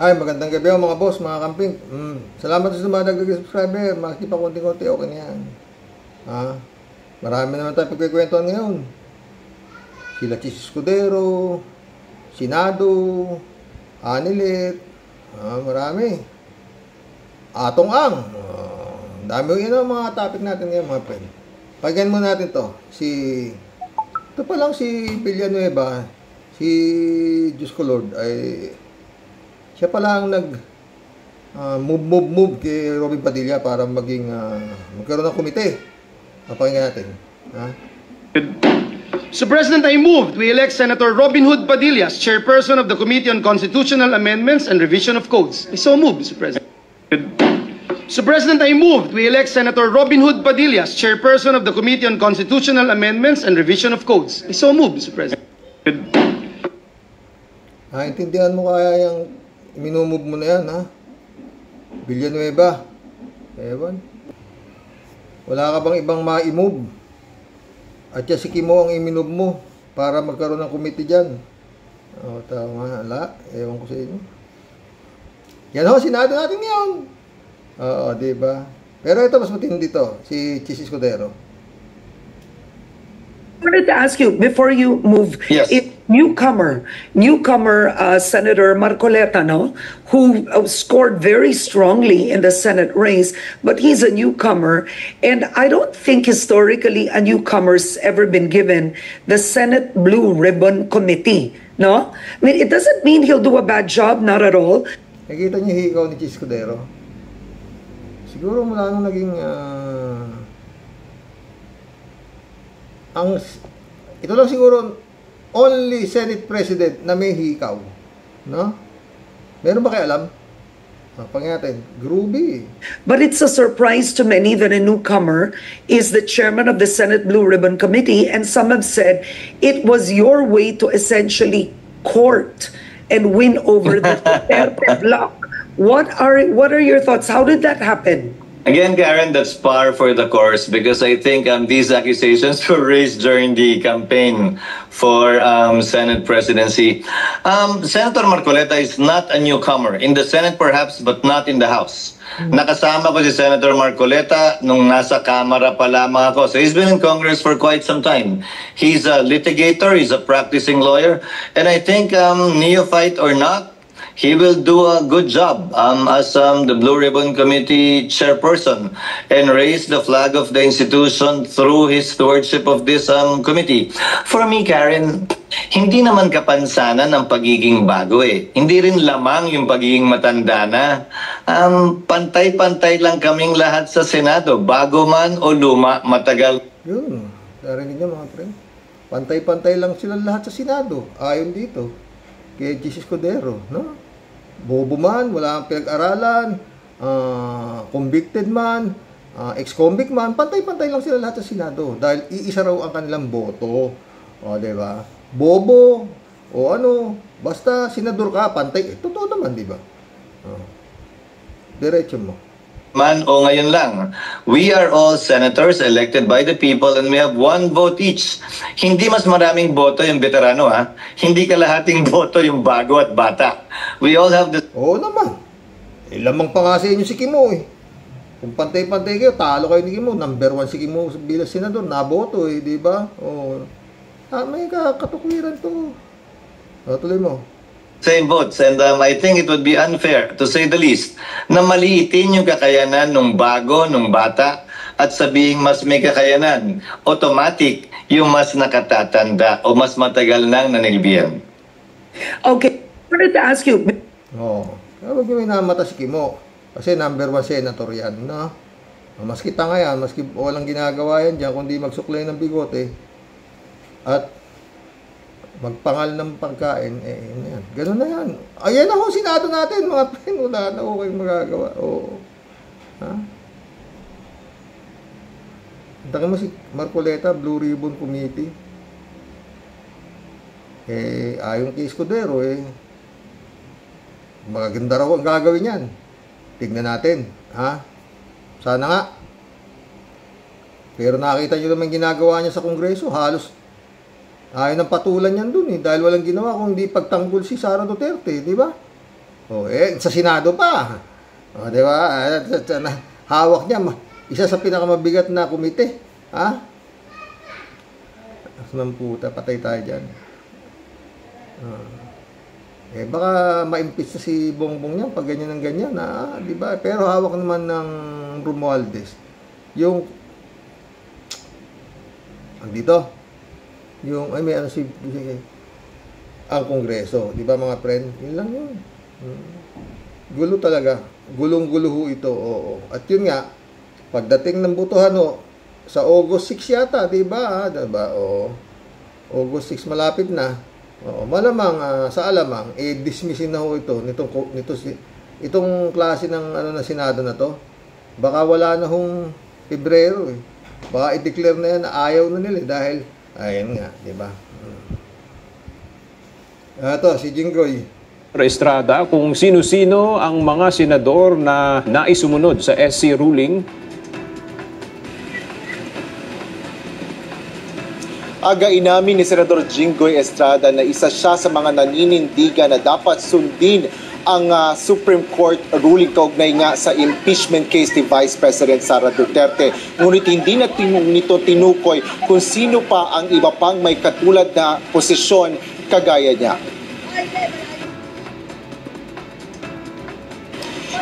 Ay, magandang gabi mga boss, mga kamping. Salamat sa dumadagdag subscriber. Makikita pa konti-konti, okay na yan. Marami naman tayo pagkikwentuhan ngayon. Sila Chis Escudero, Senado, Anilet, marami. Atong Ang. Dami yun ang mga topic natin ngayon mga friend. Pagyan mo natin to. Ito pa lang si Villanueva, si Diyos ko Lord, ay siya pala ang move kay Robin Padilla para magkaroon ng komite. Papakinggan natin. So, President, I moved we elect Senator Robin Hood Padilla as chairperson of the Committee on Constitutional Amendments and Revision of Codes. I so moved, Mr. President. So, President, I moved we elect Senator Robin Hood Padilla as chairperson of the Committee on Constitutional Amendments and Revision of Codes. I so moved, Mr. President. Intindihan mo kaya yung minumove mo na yan, ha? Villanueva. Ewan. Wala ka bang ibang ma-move? At yan si Kimo ang iminove mo para magkaroon ng committee dyan. Tama. Ala. Ewan ko sa inyo. Yan ho, Senado natin ngayon. Diba? Pero ito, mas matindi to. Si Chis Escudero. I wanted to ask you, before you move, yes. Newcomer Senator Marcoleta, no, who scored very strongly in the Senate race, but he's a newcomer, and I don't think historically a newcomer's ever been given the Senate Blue Ribbon Committee, no? I mean, it doesn't mean he'll do a bad job, not at all. Nakita niyo hikaw ni Chis Escudero? Siguro mula nung naging ito lang siguro only Senate President na may hikaw, no? Meron ba kayo alam? Pangyatin, groovy. But it's a surprise to many that a newcomer is the chairman of the Senate Blue Ribbon Committee, and some have said it was your way to essentially court and win over the Duterte bloc. What are your thoughts? How did that happen? Again, Karen, that's par for the course because I think these accusations were raised during the campaign for Senate presidency. Senator Marcoleta is not a newcomer. In the Senate perhaps, but not in the House. Nakasama ko si Senator Marcoleta nung nasa Kamara pa lamang ako. So he's been in Congress for quite some time. He's a litigator, he's a practicing lawyer, and I think neophyte or not, he will do a good job as the Blue Ribbon Committee chairperson and raise the flag of the institution through his stewardship of this committee. For me, Karen, hindi naman kapansanan ang pagiging bago eh. Hindi rin lamang yung pagiging matanda na. Pantay-pantay lang kaming lahat sa Senado. Bago man o luma, matagal. Yun, narinig niyo mga friend. Pantay-pantay lang sila lahat sa Senado. Ayon dito kay Chis Escudero, no? Bobo man, wala kang pinag-aralan, convicted man, ex-convict man, pantay-pantay lang sila lahat sa Senado dahil iisa raw ang kanilang boto. Diba? Bobo, basta senador ka, pantay. Totoo naman, diba? Diretso mo. Man o ngayon lang, we are all senators elected by the people and we have one vote each. Hindi mas maraming boto yung veterano, ha? Hindi kalahating boto yung bago at bata. We all have the... Oo naman. Lamang pa nga sa inyo si Kimo eh. Kung pantay-pantay kayo, talo kayo ni Kimo. Number 1 si Kimo bilang senador, naboto eh, di ba? May katukwiran to. Tuloy mo. Same votes, and I think it would be unfair, to say the least, na maliitin yung kakayanan ng bago, ng bata, at sabihing mas may kakayanan. Automatic yung mas nakatatanda o mas matagal nang nanilbihan. Okay, I wanted to ask you. Kaya wag yung minamata si Kimo. Kasi number 1 senator yan, no? Maski tanga yan, maski walang ginagawa yan dyan, kundi magsuklay ng bigote. At magpangal ng pagkain, yan. Ganun na yan. Ayan na ho, Senado natin, mga friend. Wala na ho kayong magagawa. Tangin mo si Marcoleta, Blue Ribbon Committee. Ayon kay Escudero, magaganda raw ang gagawin yan. Tignan natin, Sana nga. Pero nakita nyo naman ginagawa niya sa Kongreso, halos ayaw ng patulan yan dun dahil walang ginawa kung hindi pagtanggol si Sara Duterte, di ba? O, sa Senado pa. O, di ba? Hawak niya, isa sa pinakamabigat na komite. Ha? Asman puta, patay tayo dyan. Baka ma-impeach na si Bongbong niya pag ganyan ng ganyan, di ba? Pero hawak naman ng Romualdez yung dito yung may ano ang Kongreso, di ba mga friend? Yun lang yun. Gulo talaga, gulong-gulo ho ito. Oo. At yun nga, pagdating ng butuhan sa August 6 yata, di ba? Diba? Oo. August 6 malapit na. Oo, malamang sa alamang dismissin na ho ito itong klase ng na Senado na to. Baka wala na hong Pebrero eh. Baka i-declare na yan na ayaw na nila dahil ayun nga, di ba? Ito si Jinggoy Estrada, kung sino-sino ang mga senador na naisumunod sa SC ruling. Aga inamin ni Senador Jinggoy Estrada na isa siya sa mga naninindigan na dapat sundin ang Supreme Court ruling kaugnay nga sa impeachment case ni Vice President Sara Duterte. Ngunit hindi na nito tinukoy kung sino pa ang iba pang may katulad na posisyon kagaya niya.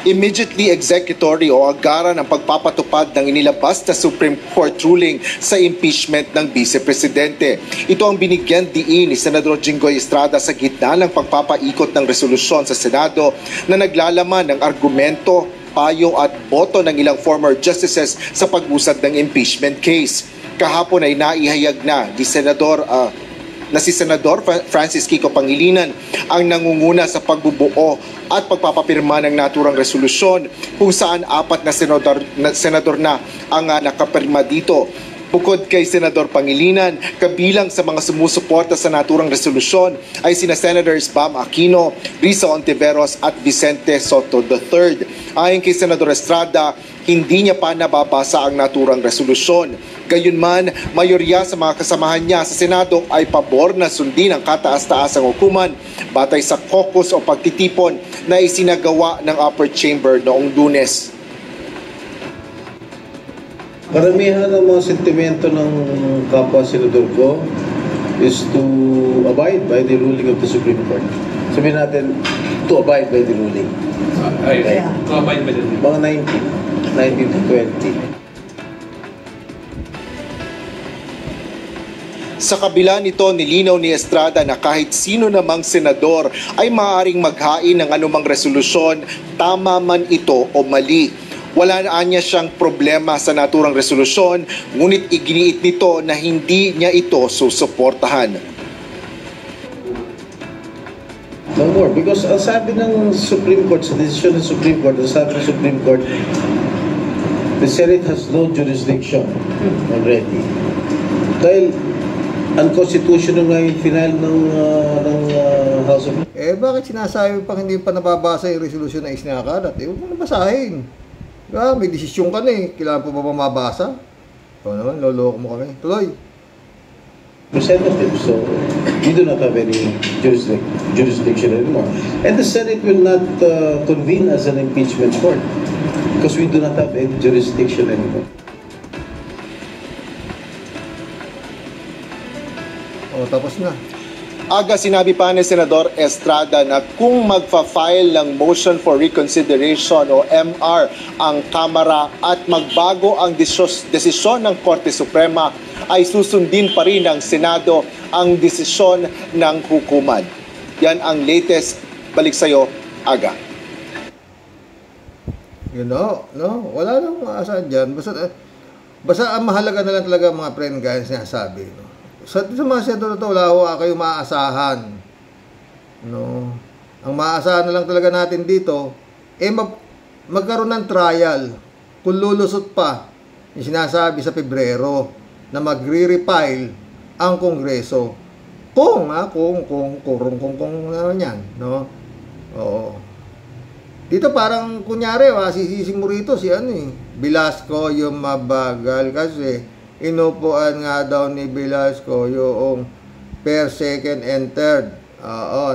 Immediately executory o agaran ang pagpapatupad ng inilabas na Supreme Court ruling sa impeachment ng Vice Presidente. Ito ang binigyan diin ni Senador Jinggoy Estrada sa gitna ng pagpapaikot ng resolusyon sa Senado na naglalaman ng argumento, payo at boto ng ilang former justices sa pag-usad ng impeachment case. Kahapon ay naihayag na si Senador Francis Kiko Pangilinan ang nangunguna sa pagbubuo at pagpapapirma ng naturang resolusyon kung saan 4 na senador na ang nakapirma dito. Bukod kay Senador Pangilinan, kabilang sa mga sumusuporta sa naturang resolusyon ay sina Senators Bam Aquino, Risa Ontiveros at Vicente Soto III. Ayon kay Senador Estrada, hindi niya pa nababasa ang naturang resolusyon. Gayunman, mayorya sa mga kasamahan niya sa Senado ay pabor na sundin ang kataas-taasang hukuman batay sa caucus o pagtitipon na isinagawa ng upper chamber noong Lunes. Karamihan ng mga sentimento ng kapwa senador ko is to abide by the ruling of the Supreme Court. Sabihin natin, to abide by the ruling. Okay. To abide by the ruling. Mga 19 to 20. Sa kabila nito, nilinaw ni Estrada na kahit sino namang senador ay maaaring maghain ng anumang resolusyon, tama man ito o mali. Wala na niya siyang problema sa naturang resolusyon, ngunit iginiit nito na hindi niya ito susuportahan. No more, because ang sabi ng Supreme Court, sa desisyon ng Supreme Court, ang sabi ng Supreme Court, the Senate has no jurisdiction already. Dahil unconstitutional nga yung final ng House of... bakit sinasabi pang hindi pa nababasa yung resolution na isinakalat? Huwag mo nabasahin. May desisyon ka na eh. Kailangan pa ba mabasa? Ito naman, loloko mo kami. Tuloy. Representative, so we do not have any jurisdiction anymore. And the Senate will not convene as an impeachment court because we do not have any jurisdiction anymore. Tapos na. Aga sinabi pa ni Senador Estrada na kung magfa-file ng motion for reconsideration o MR ang Kamara at magbago ang desisyon ng Korte Suprema ay susundin pa rin ng Senado ang desisyon ng hukuman. Yan ang latest. Balik sa'yo, Aga. Wala nang maasahan dyan. Basta ang mahalaga na lang talaga mga friend guys sinasabi. Sa mga senador na ito, wala ho kayong maaasahan. Ang maaasahan na lang talaga natin dito, magkaroon ng trial. Kung lulusot pa, yung sinasabi sa Pebrero, na magre-refile ang Kongreso. Kung yan, no? Oo. Dito parang, kunyari, sisisi mo rito si Velasco yung mabagal kasi inupuan nga daw ni Velasco yung per second and third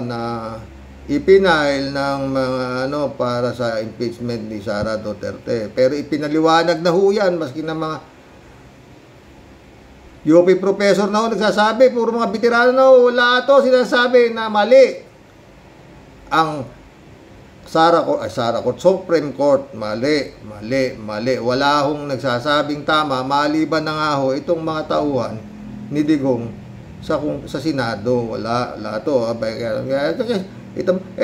na ipinail ng mga para sa impeachment ni Sara Duterte. Pero ipinaliwanag na ho yan, maski na mga UP professor na ho nagsasabi, puro mga veterano na ho, wala ito sinasabi na mali. Ang Sara Court, Supreme Court, mali. Wala hong nagsasabing tama, maliban na nga ho itong mga tauhan ni Digong sa Senado. Wala to.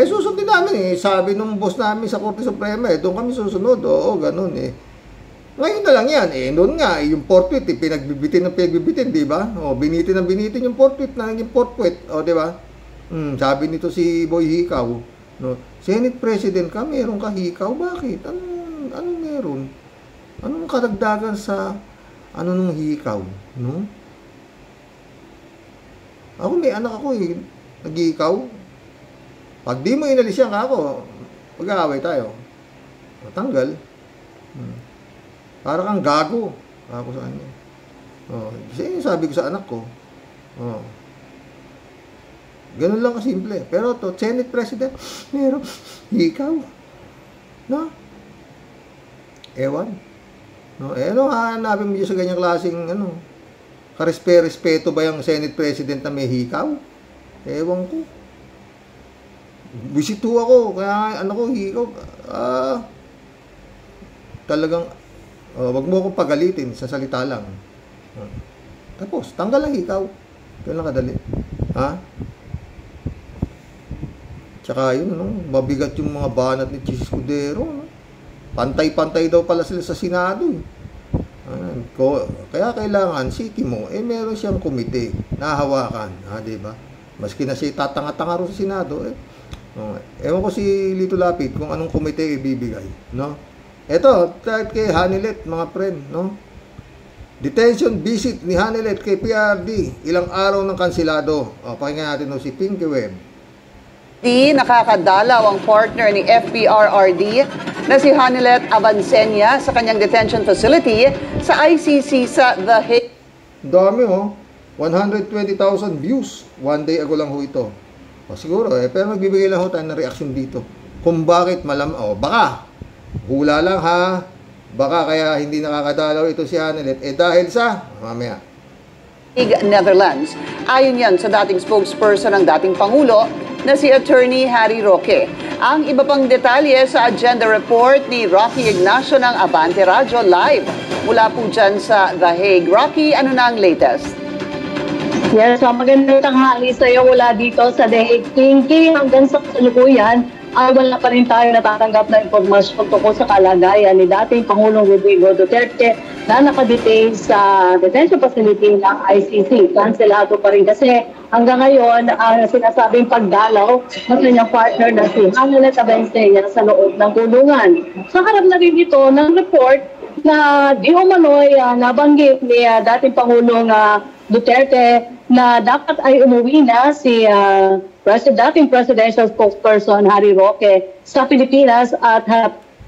Susundin namin sabi nung boss namin sa Korte Suprema doon kami susunod. Oo, ganun Ngayon na lang yan doon nga yung forfeit pinagbibitin, di ba? Binitin yung forfeit na naging forfeit, di ba? Sabi nito si Boy Hikaw, Senate President ka, meron ka hikaw, bakit? Anong meron? Anong karagdagan sa nung hikaw, no? Ako may anak ako nag-hikaw. Pag di mo inalis yan ako, mag-aaway tayo. Matanggal. Para kang gago. Ako sa kanya. Sabi ko sa anak ko. Ganun lang kasimple. Pero to, Senate President, meron ikaw. No? Ewan. No? Hanapin mo dyan sa ganyang klaseng, karespeto ba yung Senate President na may hikaw? Ewan ko. Bisito ako, kaya hikaw. Talagang, wag mo akong pagalitin, sa salita lang. Tapos, tanggal ang hikaw. Yun lang kadali. Tsaka yun, mabigat yung mga banat ni Chis Escudero. Pantay-pantay daw pala sila sa Senado. Kaya kailangan, siki mo, meron siyang komite na hawakan. Diba? Maski na siya tatanga-tanga rin sa Senado, ewan ko si Lito Lapid kung anong komite ibibigay, no? Ito, kay Hanilet, mga friend, no? Detention visit ni Hanilet kay PRD, ilang araw ng kansilado. Pakinggan natin si Pinky Webb. Nakakadalaw ang partner ni FPRRD na si Hanilet Avancenia sa kanyang detention facility sa ICC sa The Hague. Dami 120,000 views. One day ago lang ho ito. Siguro pero magbibigay lang ho tayo ng reaksyon dito. Kung bakit baka, hula lang ha, baka kaya hindi nakakadalaw ito si Hanilet, dahil sa, mamaya. Netherlands. Ayon yan sa dating spokesperson ng dating Pangulo na si Attorney Harry Roque. Ang iba pang detalye sa agenda report ni Rocky Ignacio ng Abante Radio Live. Mula po dyan sa The Hague. Rocky, ano na ang latest? Yes, magandang tanghali sa iyo mula dito sa The Hague. Pinky, hanggang sa kasalukuyan ay wala pa rin tayo natatanggap na impormasyon tungkol sa kalagayan ni dating Pangulong Rodrigo Duterte na nakadetain sa detention facility ng ICC. Kanselado pa rin kasi hanggang ngayon ang sinasabing pagdalaw ng kanyang partner na si Hanilet Avancenia sa loob ng kulungan. Sa harap na rin ito ng report na di umano'y nabanggit ni dating Pangulong Duterte na dapat ay umuwi na si dating presidential spokesperson Harry Roque sa Pilipinas at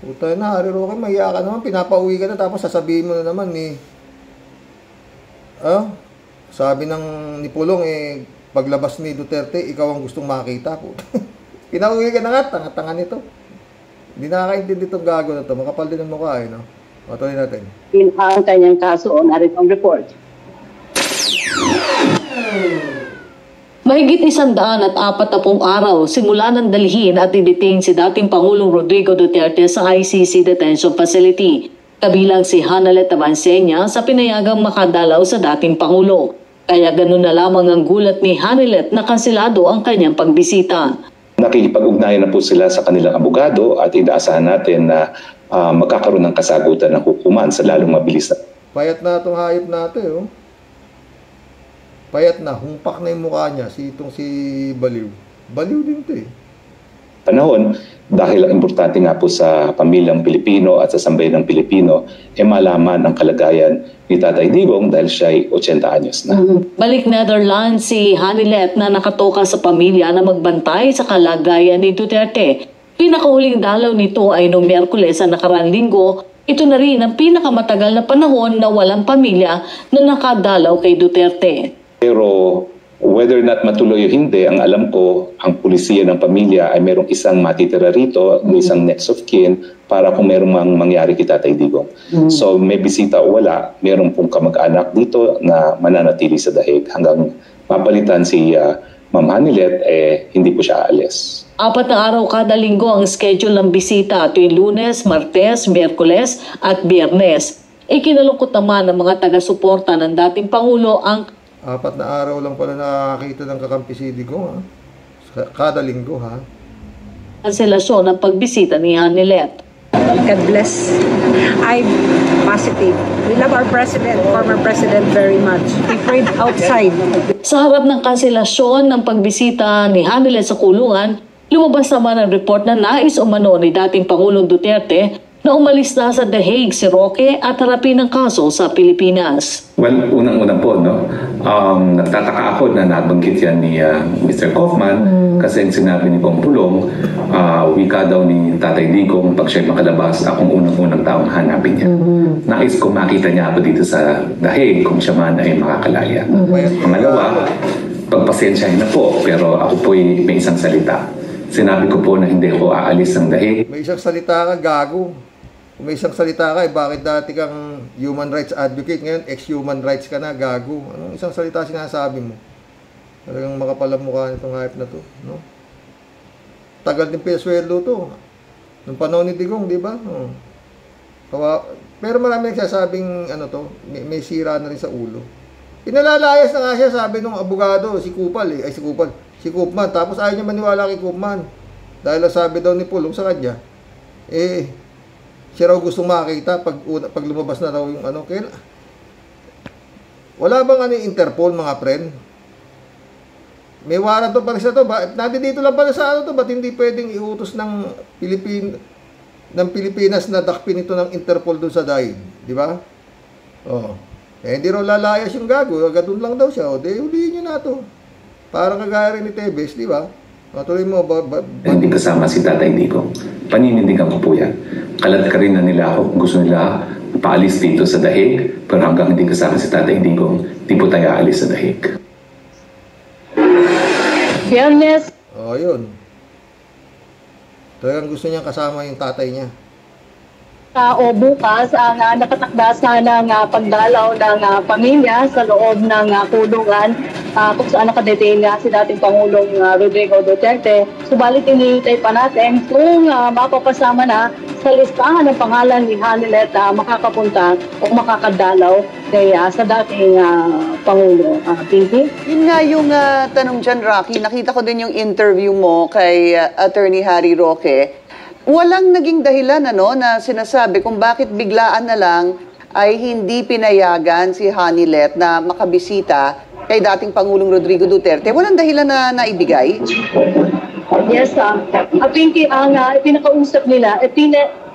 Puta na, Harry Roque, mahiya ka naman, pinapauwi ka na tapos sasabihin mo na naman sabi ni Pulong paglabas ni Duterte, ikaw ang gustong makita. Pinauwi ka na nga, tanga-tanga nito. Hindi nakakaintindi itong gago na ito, makapal din ang mukha no? Tuloy natin. Ang kanyang kaso, narito ang report. Mahigit 140 araw simula nang dalhin at i-detain si dating Pangulong Rodrigo Duterte sa ICC Detention Facility, kabilang si Hanilet Avancenia sa pinayagang makadalaw sa dating Pangulo. Kaya ganun na lamang ang gulat ni Hanilet na kanselado ang kanyang pagbisita. Nakikipag-ugnayan na po sila sa kanilang abogado at inaasahan natin na magkakaroon ng kasagutan ng hukuman sa lalong mabilis na. Payat na itong hayop natin, Payat na, humpak na yung mukha niya, si Baliw. Baliw din ito Panahon, dahil importante nga po sa pamilyang Pilipino at sa sambayanang Pilipino, malaman ang kalagayan ni Tatay Digong dahil siya ay 80 anyos na. Balik Netherlands si Hanilet na nakatoka sa pamilya na magbantay sa kalagayan ni Duterte. Pinakahuling dalaw nito ay noong Miyerkules sa nakaraang linggo. Ito na rin ang pinakamatagal na panahon na walang pamilya na nakadalaw kay Duterte. Pero Whether or not matuloy o hindi, ang alam ko, ang pulisiya ng pamilya ay merong isang matitira rito, isang next of kin, para kung merong mangyari kay Tatay Digong. So may bisita o wala, meron pong kamag-anak dito na mananatili sa dahig hanggang mapalitan si Ma'am Hanilet, hindi po siya aalis. 4 na araw kada linggo ang schedule ng bisita tuwing Lunes, Martes, Miyerkules at Biyernes. Ikinalungkot naman ng mga taga-suporta ng dating Pangulo ang 4 na araw lang pala nakakita ng kakampi si Digong, ha? Kada linggo, ha? kanselasyon ng pagbisita ni Hanilet. God bless. I'm positive. We love our president, former president, very much. We prayed outside. Sa harap ng kanselasyon ng pagbisita ni Hanilet sa kulungan, lumabas naman ang report na nais umano ni dating Pangulong Duterte na umalis na sa The Hague si Roque at harapin ang kaso sa Pilipinas. Well, unang-unang po, no? Nagtataka ako na nabanggit yan ni Mr. Kaufman kasi sinabi ni Bong Pulong, wika daw ni Tatay Digong, pag siya'y makalabas, akong unang-unang taong hanapin niya. Nais ko makita niya ako dito sa The Hague kung siya man ay makakalaya. Pangalawa, pagpasensyahin na po, pero ako po'y may isang salita. Sinabi ko po na hindi ako aalis ng The Hague. May isang salita ka, gago. Kung may isang salita ka, bakit dati kang human rights advocate, ngayon ex-human rights ka na, gago. Anong isang salita sinasabi mo? Talagang makapalang mukha nitong hype na to, no? Tagal din pinasweldo to. Nung panahon ni Digong, di ba? Pero marami nagsasabing, may sira na rin sa ulo. Pinalalayas na nga siya, sabi nung abogado, si Koopman. Tapos ayaw niya maniwala kay Koopman. Dahil sabi daw ni Pulong sa kanya, siya raw gustong makakita pag lumabas na raw yung kaya wala bang Interpol, mga friend? May warrant to para sa to. Nandito lang pala sa to, ba't hindi pwedeng iutos ng Pilipinas na dakpin ito ng Interpol doon sa daig? Di ba? Hindi raw lalayas yung gago. Agadun lang daw siya. Huliin nyo na to. Parang kagaya rin ni Tebes, di ba? Matuloy mo, hindi kasama si Tatay Digong. Paninindigan ko po yan. Kalat ka rin na nila ako kung gusto nila paalis dito sa The Hague, pero hanggang hindi kasama si Tatay Digong, di po tayo aalis sa The Hague. Fairness. Yun. Talagang gusto niya kasama yung tatay niya. O bukas ang nakatakda sana ng pagdalaw ng pamilya sa loob ng kulungan kung saan nakadetain si dating Pangulong Rodrigo Duterte. Subalit inihintay pa natin kung mapapasama na sa listahan ng pangalan ni Hanilet makakapunta o makakadalaw sa dating Pangulo. Pinky? Yun nga yung tanong dyan, Rocky. Nakita ko din yung interview mo kay Attorney Harry Roque. Walang naging dahilan na sinasabi kung bakit biglaan na lang ay hindi pinayagan si Hanilet na makabisita kay dating Pangulong Rodrigo Duterte. Walang dahilan na naibigay? Yes, Pinky, ang pinakausap nila,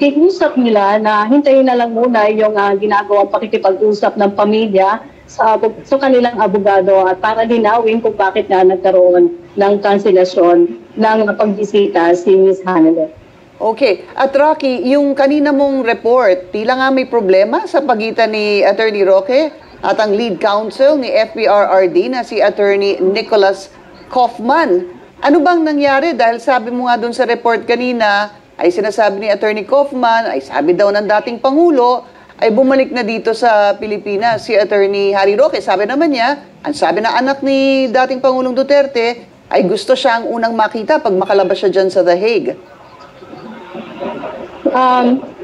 kinausap nila na hintayin na lang muna yung ginagawang pakikipag-usap ng pamilya sa kanilang abogado at para linawin kung bakit na nagkaroon ng kanselasyon ng pagbisita si Ms. Hanilet. Okay. At Rocky, yung kanina mong report, tila nga may problema sa pagitan ni Attorney Roque at ang lead counsel ni FPRRD na si Attorney Nicholas Kaufman. Ano bang nangyari? Dahil sabi mo nga dun sa report kanina, ay sinasabi ni Attorney Kaufman, ay sabi daw ng dating Pangulo, ay bumalik na dito sa Pilipinas si Attorney Harry Roque. Sabi naman niya, ang sabi na anak ni dating Pangulong Duterte, ay gusto siya ang unang makita pag makalabas siya dyan sa The Hague.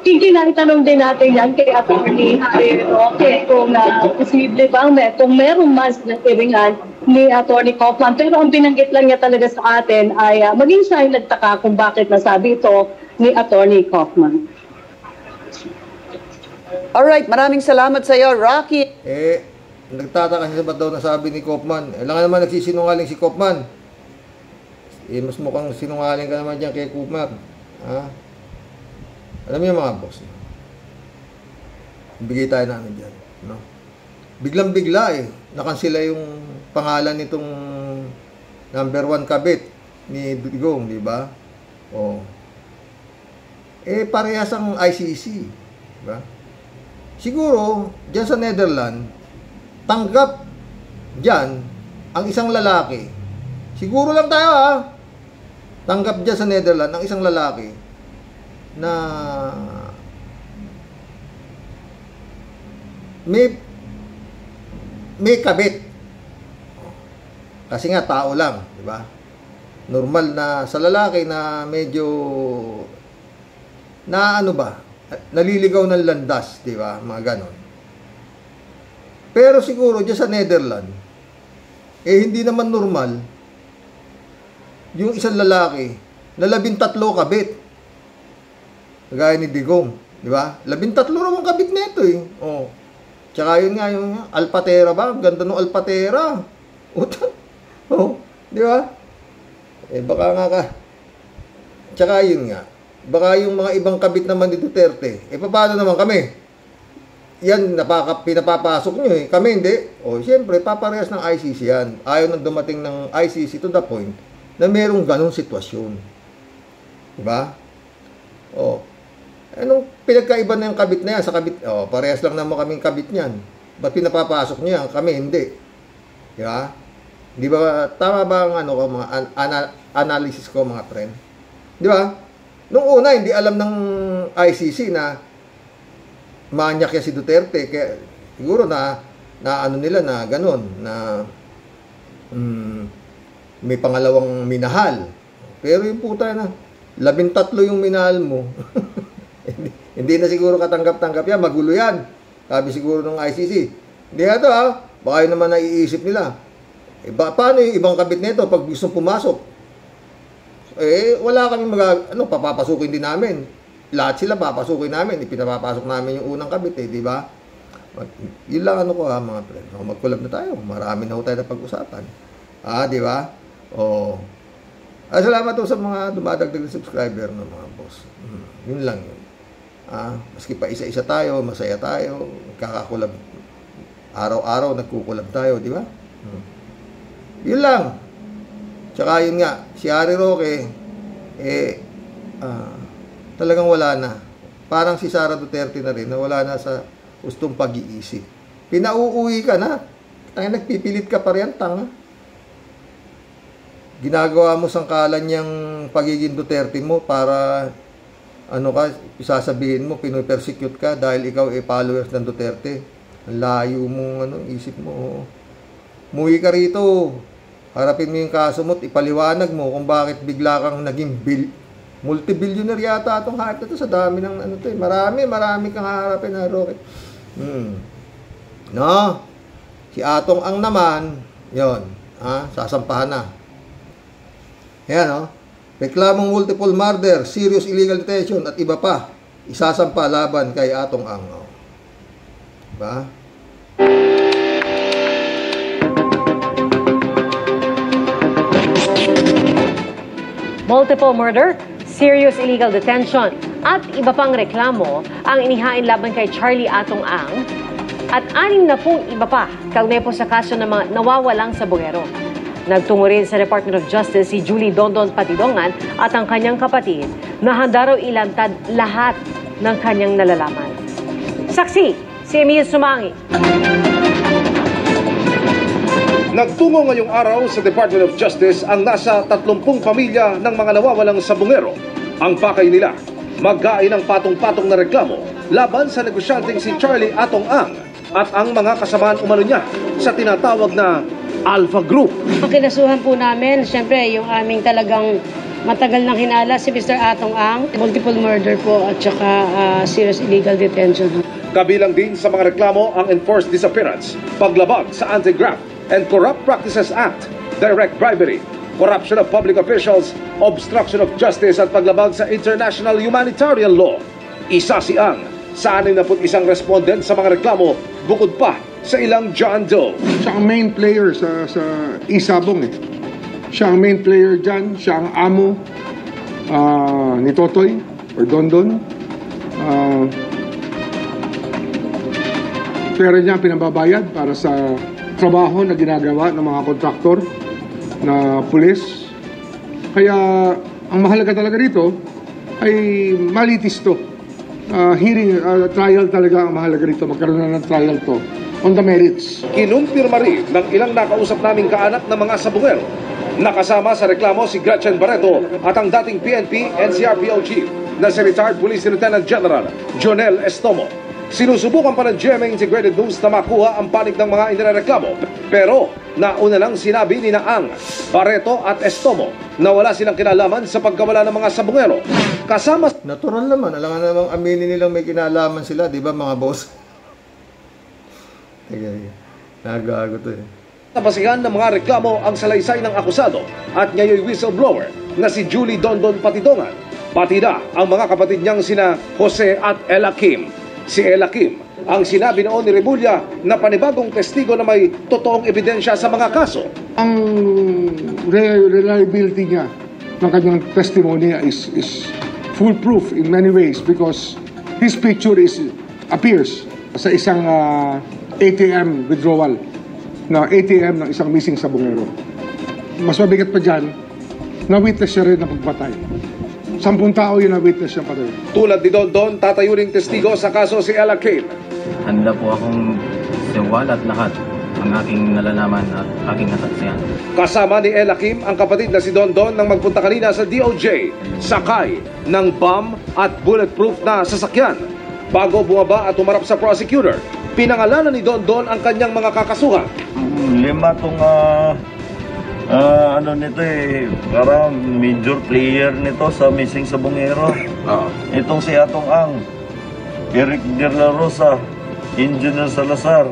Itanong din natin yan kay Attorney Harry Roque kung posible bang kung merong mas na tiringan ni Attorney Kaufman. Pero ang binanggit lang niya talaga sa atin ay maging siya ay nagtaka kung bakit nasabi ito ni Attorney Kaufman. Alright, maraming salamat sa iyo, Rocky. Nagtataka siya ba't daw nasabi ni Kaufman? Lang naman nagsisinungaling si Kaufman. Mas mukhang sinungaling ka naman dyan kay Kaufman. Alam niyo mga boss, bigay tayo namin dyan. No? Biglang-bigla nakansila yung pangalan nitong number 1 kabit ni Digong, di ba? Parehas ang ICC. Di ba? Siguro, dyan sa Netherlands, tanggap dyan ang isang lalaki, siguro lang tayo tanggap dyan sa Netherlands, ang isang lalaki na may kabit. Kasi nga tao lang, di ba? Normal na sa lalaki na medyo na ano ba, naliligaw ng landas, di ba? Mga ganon. Pero siguro dyan sa Netherlands, hindi naman normal yung isang lalaki na 13 kabit. Kagaya ni Digong, di ba? 13 naman kabit nito Oh. Tsaka yun nga, yung Alpatera ba? Ganda ng Alpatera. Oh, di ba? Baka nga ka. Tsaka yun nga. Baka yung mga ibang kabit naman ni Duterte, paano naman kami? Yan, pinapapasok nyo Kami hindi. Siyempre, paparehas ng ICC yan. Ayaw nang dumating ng ICC to the point na merong ganong sitwasyon. Diba? Anong pinagkaiba na yung kabit na yan sa kabit? Parehas lang naman kaming kabit niyan. Ba't pinapapasok nyo yan? Kami hindi. Diba? Di ba, tama ba ang mga analysis ko, mga friend? Di ba? Nung una, hindi alam ng ICC na manyak yan si Duterte. Kaya siguro na ano nila na ganun, na may pangalawang minahal. Pero yung puta na, 13 yung minahal mo. Hindi na siguro katanggap-tanggap yan, magulo yan. Sabi siguro ng ICC. Hindi na ito baka yun naman naiisip nila. Paano yung ibang kabit nito pag gustong pumasok? Wala kami papapasukin din namin. Lahat sila papasukin namin. Pinapapasok namin yung unang kabit di ba? Yun lang mga friend. Mag-collab na tayo. Marami na tayo na pag-usapan. Di ba? Salamat sa mga dumadagdag na subscriber ng mga boss. Yun lang yun. Maski pa isa-isa tayo, masaya tayo, kakakulab. Araw-araw nagkukulab tayo, di ba? Yun lang. Tsaka yun nga, si Harry Roque, talagang wala na. Parang si Sara Duterte na rin, na wala na sa gustong pag-iisip. Pinauuwi ka na. Nagpipilit ka pa rin, tanga. Ginagawa mo sangkalan yung pagiging Duterte mo para sasabihin mo, pinopersecute ka dahil ikaw followers ng Duterte. Ang layo mong isip mo. Muwi ka rito. Harapin mo yung kaso mo at ipaliwanag mo kung bakit bigla kang naging multi-billionaire yata itong hype na ito sa dami ng marami kang harapin na Roque. No? Si Atong Ang naman, yon, sasampahan na. Yan, reklamong multiple murder, serious illegal detention at iba pa, isasampa laban kay Atong Ang. Diba? Multiple murder, serious illegal detention at iba pang reklamo ang inihain laban kay Charlie Atong Ang at 60 iba pa kaugnay po sa kaso ng mga nawawalang sabongero. Nagtungo rin sa Department of Justice si Julie Dondon Patidongan at ang kanyang kapatid na handa raw ilantad lahat ng kanyang nalalaman. Saksi, si Emil Sumangi. Nagtungo ngayong araw sa Department of Justice ang nasa 30 pamilya ng mga nawawalang sabongero. Ang pakay nila, mag-aay ng patong-patong na reklamo laban sa negosyanteng si Charlie Atong Ang at ang mga kasamaan umano niya sa tinatawag na Alpha Group. Ang kinasuhan po namin, siyempre yung aming talagang matagal nang hinala si Mr. Atong Ang, multiple murder po at saka serious illegal detention. Kabilang din sa mga reklamo ang enforced disappearance, paglabag sa Anti-Graft and Corrupt Practices Act, direct bribery, corruption of public officials, obstruction of justice at paglabag sa international humanitarian law. Isa si Ang sa 61 respondent sa mga reklamo bukod pa sa ilang John Doe. Siya ang main player sa Isabong Siya ang main player dyan, siya ang amo ni Totoy or Dondon. Pera niya pinababayad para sa trabaho na ginagawa ng mga kontraktor na pulis. Kaya ang mahalaga talaga rito ay malitis to. Trial talaga ang mahalaga rito. Magkaroon na ng trial to. on the merits. Kinumpirma rin ng ilang nakausap naming kaanak ng mga sabungero. Nakasama sa reklamo si Gretchen Barreto at ang dating PNP NCRPO Chief na si retired Police Lieutenant General Jonel Estomo. Sinusubukan pa ng GMA Integrated News na makuha ang panig ng mga inireklamo. Pero nauna lang sinabi ni Ang, Barreto at Estomo na wala silang kinalaman sa pagkawala ng mga sabungero. Kasama... Natural naman. Alam nga namang aminin nilang may kinalaman sila. Di ba mga boss? Nagago to eh. Napasihan ng mga reklamo ang salaysay ng akusado at ngayon whistleblower na si Julie Dondon Patidongan. Pati na ang mga kapatid niyang sina Jose at Ella Kim. Si Ella Kim ang sinabi noon ni Remulla na panibagong testigo na may totoong ebidensya sa mga kaso. Ang reliability niya ng kanyang testimony is foolproof in many ways because his picture appears sa isang ATM withdrawal na ATM ng isang missing sabungero. Mas mabigat pa dyan, na-witness siya rin na pagpatay. 10 tao yun na-witness siya patay. Tulad ni Dondon, tatayo ring testigo sa kaso si Ella Kim. Handa po akong siwalat lahat ang aking nalalaman at aking nasaksihan. Kasama ni Ella Kim ang kapatid na si Dondon nang magpunta kanina sa DOJ, sakay ng bomb at bulletproof na sasakyan. Bago bumaba at umarap sa prosecutor, pinangalanan ni Dondon ang kanyang mga kakasuhan. 5 tong ano nito eh, parang major player nito sa missing sabungero. Itong si Atong Ang, Eric De La Rosa, Engineer Salazar,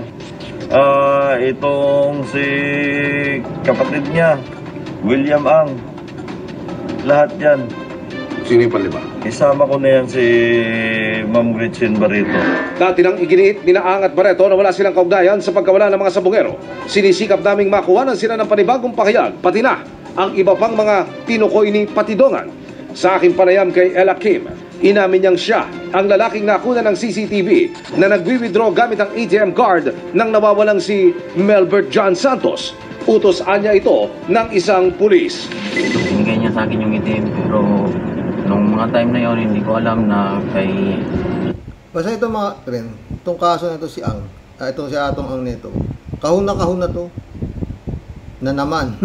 itong si kapatid niya, William Ang, lahat yan. Sino yung panlima? Isama ko na yan si Ma'am Gretchen Barreto. Dati nang iginiit ni Ang at Barreto na wala silang kaugnayan sa pagkawala ng mga sabungero. Sinisikap naming makuhanan sila ng panibagong pakayag, pati na ang iba pang mga tinukoy ni Patidongan. Sa aking panayam kay Ella Kim, inamin niyang siya ang lalaking nakuna ng CCTV na nagwi-withdraw gamit ang ATM card nang nawawalang si Melbert John Santos. Utos anya ito ng isang pulis. Binigay niya sa akin yung itim pero nung mga time na yon hindi ko alam na kay... Basta ito mga friend, itong kaso na ito si Ang, itong si Atong Ang nito, kahon na to, na naman.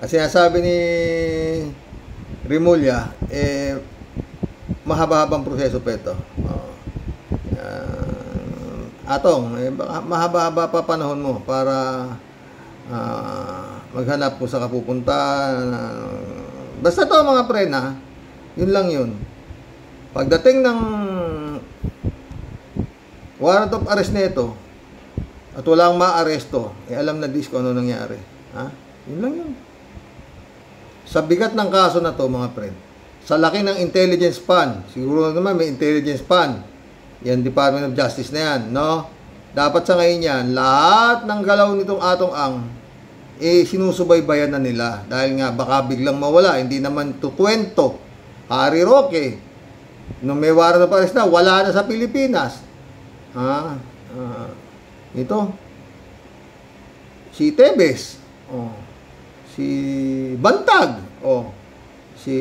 At sinasabi ni Remulla, mahaba-habang proseso pa ito. Atong, mahaba-haba pa panahon mo para maghanap po sa kapupunta. Basta to mga friend yun lang yun. Pagdating ng warrant of arrest nito at walang ma-aresto, alam na dis kung ano nangyari. Yun lang yun. Sa bigat ng kaso na to mga friend, sa laki ng intelligence span, siguro naman may intelligence span, yan Department of Justice na yan, no? Dapat sa ngayon yan, lahat ng galaw nitong Atong Ang sinusubaybayan na nila dahil nga baka biglang mawala. Hindi naman to kwento. Harry Roque, nung may warrant of arrest na, wala na sa Pilipinas. Ito, si Tebes, si Bantag, si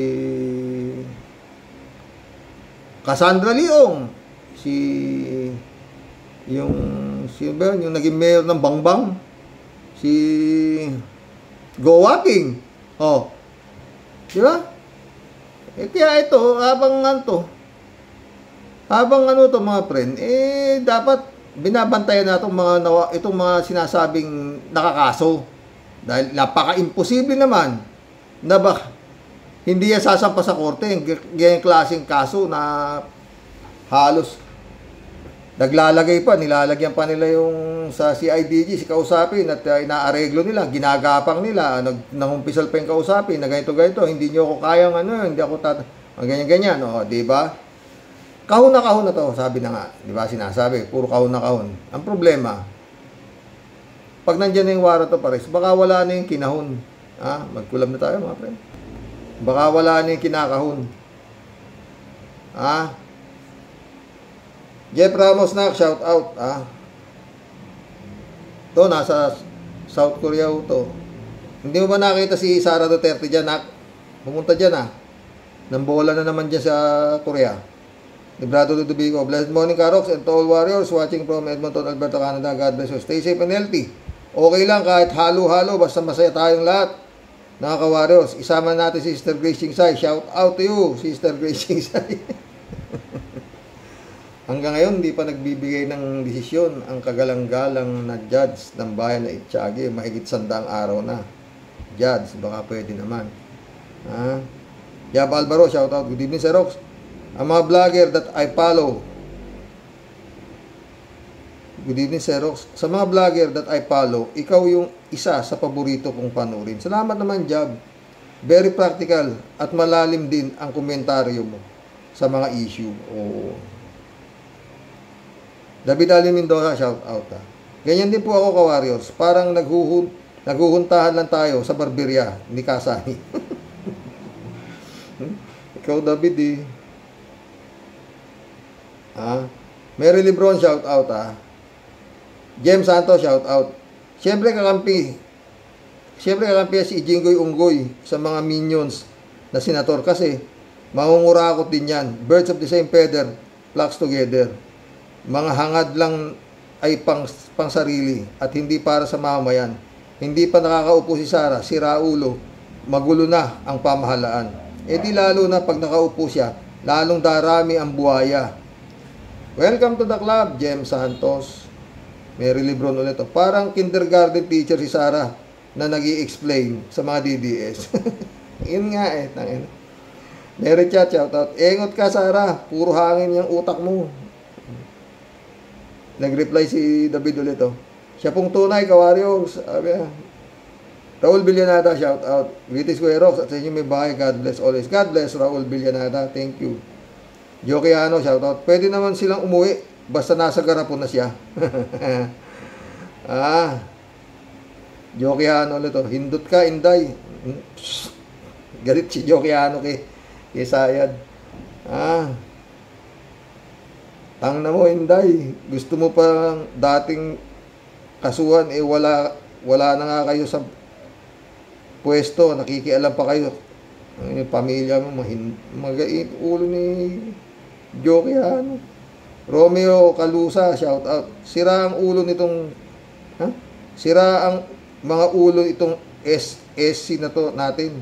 Cassandra Leong, yung naging mayor ng Bangbang, si Go Wapping. Di ba? Kaya ito, habang to mga friend, dapat binabantayan na itong mga sinasabing nakakaso. Dahil napaka-imposible naman na hindi yan sasampa sa korte. Yung klaseng kaso na halos naglalagay pa, nilalagyan pa nila yung sa CIDG, si kausapin at inaareglo nila, ginagapang nila, nangumpisal pa yung kausapin na ganito, hindi nyo ako kayang hindi ako ganyan-ganyan, di ba? Kahon na to, sabi na nga, di ba, sinasabi, puro kahon na kahon. Ang problema, pag nandyan na yung warrant of arrest, baka wala na yung kinahon. Magkulab na tayo mga friend. Baka wala na yung kinakahon. Jeff Ramos na, shout out. To, nasa South Korea to. Hindi mo ba nakita si Sara Duterte dyan, Pumunta dyan, Nang bola na naman dyan sa Korea. Librado Ludovico. Blessed morning, Karox, and to all warriors watching from Edmonton, Alberta, Canada. God bless you. Stay safe and healthy. Okay lang kahit halo-halo, basta masaya tayong lahat. Nakaka-warriors, isama natin si Sister Grace Chingsay. Shout out to you, Sister Grace Chingsay. Hanggang ngayon, hindi pa nagbibigay ng desisyon ang kagalang-galang na judge ng bayan na Ittiagi. Mahigit 100 araw na. Judge, baka pwede naman. Yab Alvaro, shout out. Good evening, Sir Rox. Ang mga vlogger that I follow. Good evening, Sir Rox. Sa mga vlogger that I follow, ikaw yung isa sa paborito kong panurin. Salamat naman, Jab. Very practical at malalim din ang komentaryo mo sa mga issue. Oo. David Ali Mendoza, shout out. Ganyan din po ako, ka-warriors. Parang naghuhuntahan lang tayo sa barberya ni Kasani. Ikaw, David, eh. Mary Lebron, shout out, James Santos, shout out. Siyempre kakampi si Jinggoy Unggoy sa mga minions na senator kasi mangungurakot din yan. Birds of the same feather flocks together. Mga hangad lang ay pang sarili at hindi para sa mamamayan. Hindi pa nakakaupo si Sara, si Raulo, magulo na ang pamahalaan. E di lalo na pag nakaupo siya, lalong darami ang buhaya. Welcome to the club, James Santos. Mary Lebron ulit. Parang kindergarten teacher si Sara na nag-i-explain sa mga DDS. Yun nga eh. Mary Chat, shout out. Engot ka, Sara. Puro hangin yung utak mo. Nag-reply si David ulit. Siya pong tunay, ka-warriors. Raul Villanada, shout out. Vitis Guerox at sa inyo may bahay. God bless always. God bless Raul Villanada. Thank you. Jokiano, shout out. Pwede naman silang umuwi basta nasa garapon na siya. Jokiano ulit. Hindot ka, Inday. Galit si Jokiano kay Sayad. Tangna mo, Inday. Gusto mo pa dating kasuhan, wala na nga kayo sa pwesto, nakikialam pa kayo. Yung pamilya mo, magait ulo ni Jokiano. Romeo Calusa, shout out. Sira ang ulo nitong sira ang mga ulo itong SC na to natin.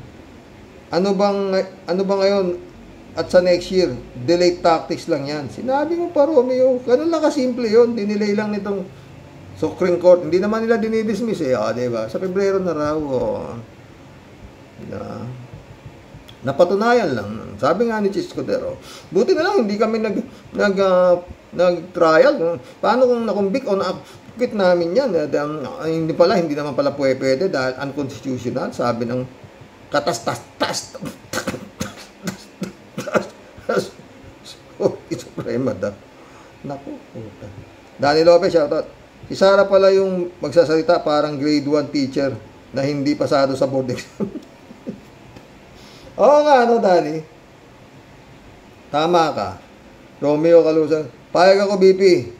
Ano bang ngayon at sa next year, delay tactics lang yan. Sinabi mo pa, Romeo, ganun lang kasimple yun. Dinelay lang nitong Supreme Court. Hindi naman nila dinidismiss eh. Diba? Sa Pebrero na raw. Napatunayan lang. Sabi nga ni Chis Cordero, buti na lang hindi kami nag-trial. Paano kung nakumbik o na-quit namin yan? Hindi naman pala pwede dahil unconstitutional. Sabi ng katas-tas-tas. Suprema da. Naku. Danny Lopez, shoutout. Si Sara pala yung magsasalita parang grade 1 teacher na hindi pasado sa board exam. Oo nga, Danny? Tama ka. Romeo Calusan. Payag ako, BP,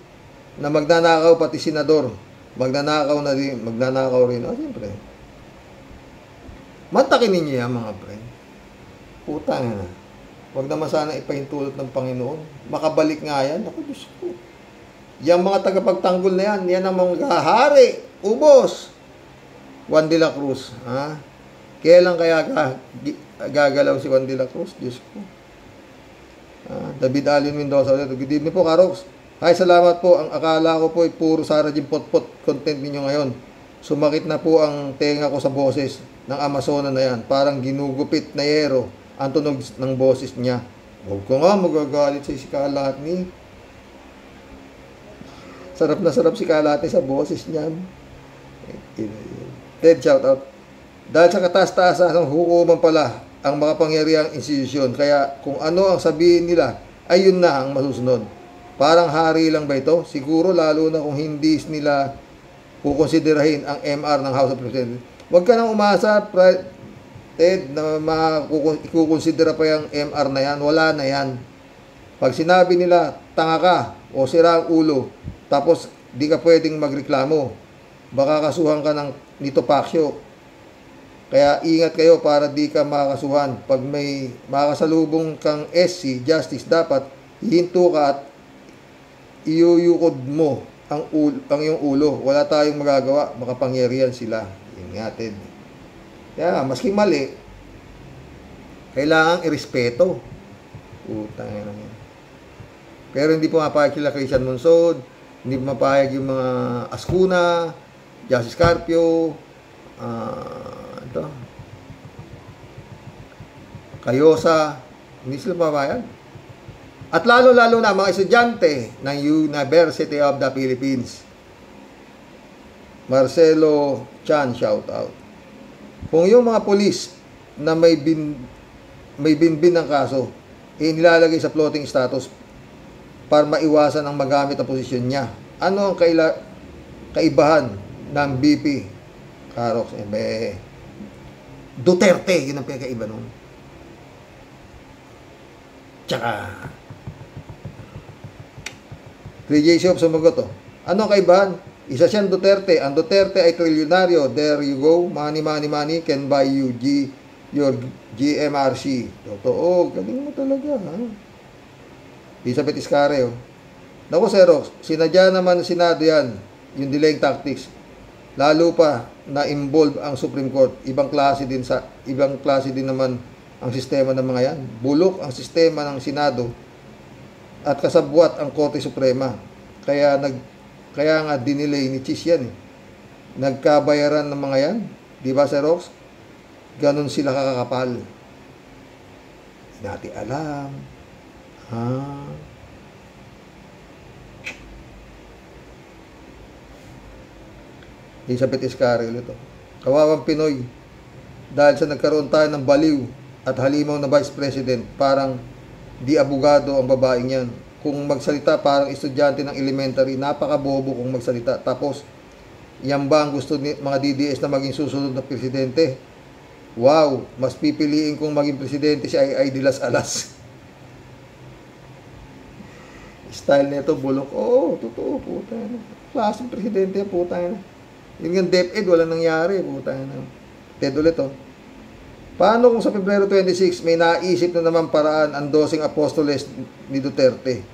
na magnanakaw pati senador. Magnanakaw rin. Siyempre. Mantakin ninyo yan, mga friend. Putang na. Huwag naman sana ipahintulot ng Panginoon. Makabalik nga yan. Ako, Diyos ko. Yang mga tagapagtanggol na yan ang mga hari. Ubos. Juan de la Cruz. Kailan kaya gagalaw si Juan de la Cruz? Diyos ko. David Allen Mendoza. Good evening po, Karox. Hi, salamat po. Ang akala ko po ay puro Sara Jim Potpot content ninyo ngayon. Sumakit na po ang tenga ko sa boses ng Amazona na yan. Parang ginugupit na yero ang tunog ng boses niya. Huwag ko nga magagalit si Kalatni. Sarap na sarap si Kalatni sa boses niyan. Ted, shout out. Dahil sa kataas-taasan ng hukuman pala ang makapangyarihang institusyon. Kaya kung ano ang sabihin nila, ay yun na ang masusunod. Parang hari lang ba ito? Siguro lalo na kung hindi nila kukonsiderahin ang MR ng House of Representatives. Huwag ka nang umasa, Ted, na ikukonsidera pa yung MR na yan. Wala na yan. Pag sinabi nila, tanga ka o sira ang ulo, tapos di ka pwedeng magreklamo, baka kasuhan ka ng Nito Pacquiao. Kaya ingat kayo para di ka makakasuhan. Pag may makasalubong kang SC, Justice, dapat hihinto ka at iyuyukod mo ang iyong ulo. Wala tayong magagawa, makapangyarihan sila. Ingatan. Kaya, maski mali, kailangang irespeto. Utang na yan. Pero hindi pumapayag sila Christian Monsod, hindi pumapayag yung mga Ascuna, Justice Carpio, Cayosa, hindi sila pumapayag. At lalo-lalo na mga estudyante ng University of the Philippines. Marcelo Chan, shout out. Kung yung mga polis na may binbin ng kaso, nilalagay sa floating status para maiwasan ang magamit ang posisyon niya. Ano ang kaibahan ng BP? Carox, Duterte, yun ang pinakaiba nun. Tsaka, 3J Shop sumagot to. Ano ang kaibahan? Isa siyang Duterte. Ang Duterte ay trilyonaryo. There you go. Money, money, money can buy you your GMRC. Totoo. Galing mo talaga, ha? Elizabeth Iscare, oh. Naku, Xerox, sinadya naman ng Senado yan, yung delaying tactics. Lalo pa na-involve ang Supreme Court. Ibang klase din naman ang sistema ng mga yan. Bulok ang sistema ng Senado at kasabwat ang Korte Suprema. Kaya nga dinelay ni Chis yan, eh. Nagkabayaran ng mga yan. Di ba, Xerox? Ganon sila kakakapal. Hindi natin alam. Elizabeth Iscare ulit. Kawawang Pinoy. Dahil sa nagkaroon tayo ng baliw at halimaw na Vice President, parang di abogado ang babaeng yan. Kung magsalita parang estudyante ng elementary, napakabobo kung magsalita. Tapos, yan ba ang gusto ni mga DDS na maging susunod na presidente? Wow, mas pipiliin kong maging presidente si Ay de las Alas. Style nito, bulok. Oo, totoo, puta na. Klaseng presidente, puta na. Yun nga, DepEd, walang nangyari, puta na. Ted ulit, oh. Paano kung sa Pebrero 26, may naisip na naman paraan ang 12 apostoles ni Duterte?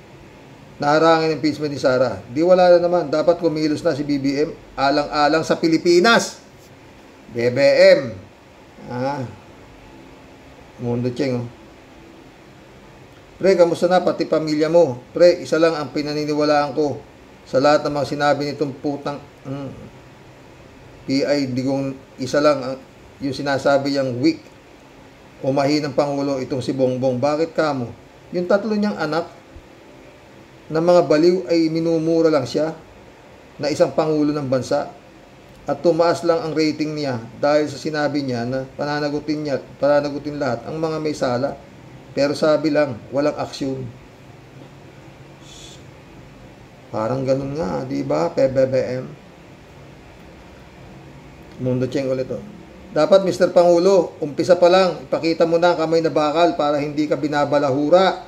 Naharangin ang impeachment ni Sara. Di wala na naman. Dapat kumilos na si BBM. Alang-alang sa Pilipinas. BBM. Mundo Cheng, oh. Pre, kamusta na pati pamilya mo? Pre, isa lang ang pinaniniwalaan ko sa lahat ng mga sinabi nitong putang PI, digong isa lang ang yung sinasabi niyang weak o mahinang Pangulo itong si Bongbong. Bakit kamo? Yung tatlo niyang anak na mga baliw ay minumura lang siya na isang Pangulo ng bansa at tumaas lang ang rating niya dahil sa sinabi niya na pananagutin lahat ang mga may sala. Pero sabi lang, walang aksyon. Parang ganun nga, di ba? PBBM. Mundo Cheng ulit, oh. Dapat, Mr. Pangulo, umpisa pa lang, ipakita mo na kamay na bakal para hindi ka binabalahura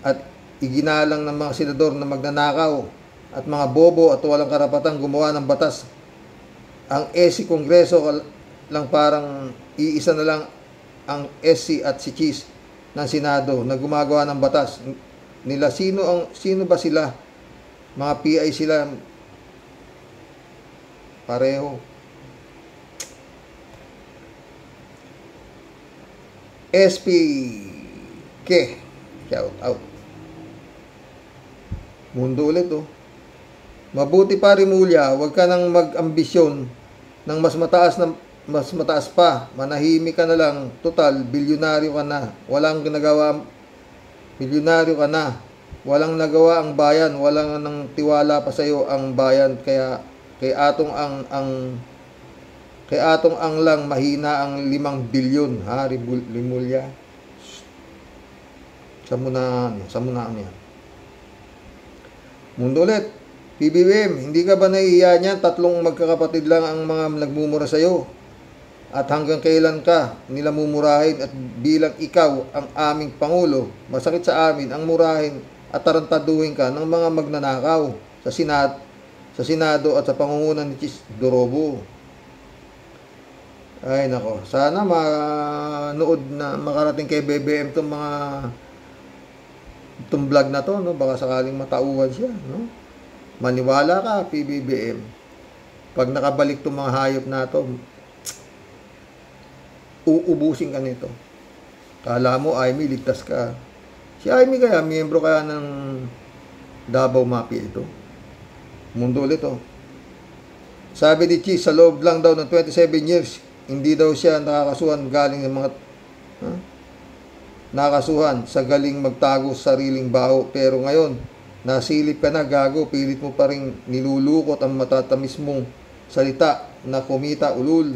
at iginalang ng mga senador na magnanakaw at mga bobo at walang karapatang gumawa ng batas. Ang SC Kongreso lang parang iisa na lang ang SC at si Chis ng Senado na gumagawa ng batas nila. Sino ba sila? Mga PI sila pareho. SPK, shout out. Mundo ulit, oh. Mabuti pa, Rimulya, huwag ka nang mag-ambisyon ng mas mataas pa. Manahimik ka na lang. Total, bilyonaryo ka na. Walang ginagawa. Bilyonaryo ka na. Walang nagawa ang bayan. Walang nang tiwala pa sa iyo ang bayan. Kaya kay atong ang lang mahina ang 5 bilyon, ha, Rimulya. Sa muna yan. Mundo ulit. PBBM, hindi ka ba naiiya niyan? 3 magkakapatid lang ang mga nagmumura sa iyo. At hanggang kailan ka nila mumurahin at bilang ikaw ang aming Pangulo, masakit sa amin ang murahin at tarantaduhin ka ng mga magnanakaw sa Senado at sa pangungunan ni Chis Dorobo. Ay nako, sana makarating kay BBM itong mga itong vlog na to, no? Baka sakaling matauhan siya, no? Maniwala ka, PBBM. Pag nakabalik itong mga hayop na to, uubusin ka nito. Kala mo, Aimee, ligtas ka. Si Aimee kaya, miyembro kaya ng Davao Mafia ito. Mundo ulit, oh. Sabi ni Cheese, sa loob lang daw ng 27 years, hindi daw siya nakakasuhan galing ng mga nakasuhan sa galing magtago sa sariling baho. Pero ngayon, nasilip ka na, gago, pilit mo pa rin nilulukot ang matatamis mong salita na kumita ulul.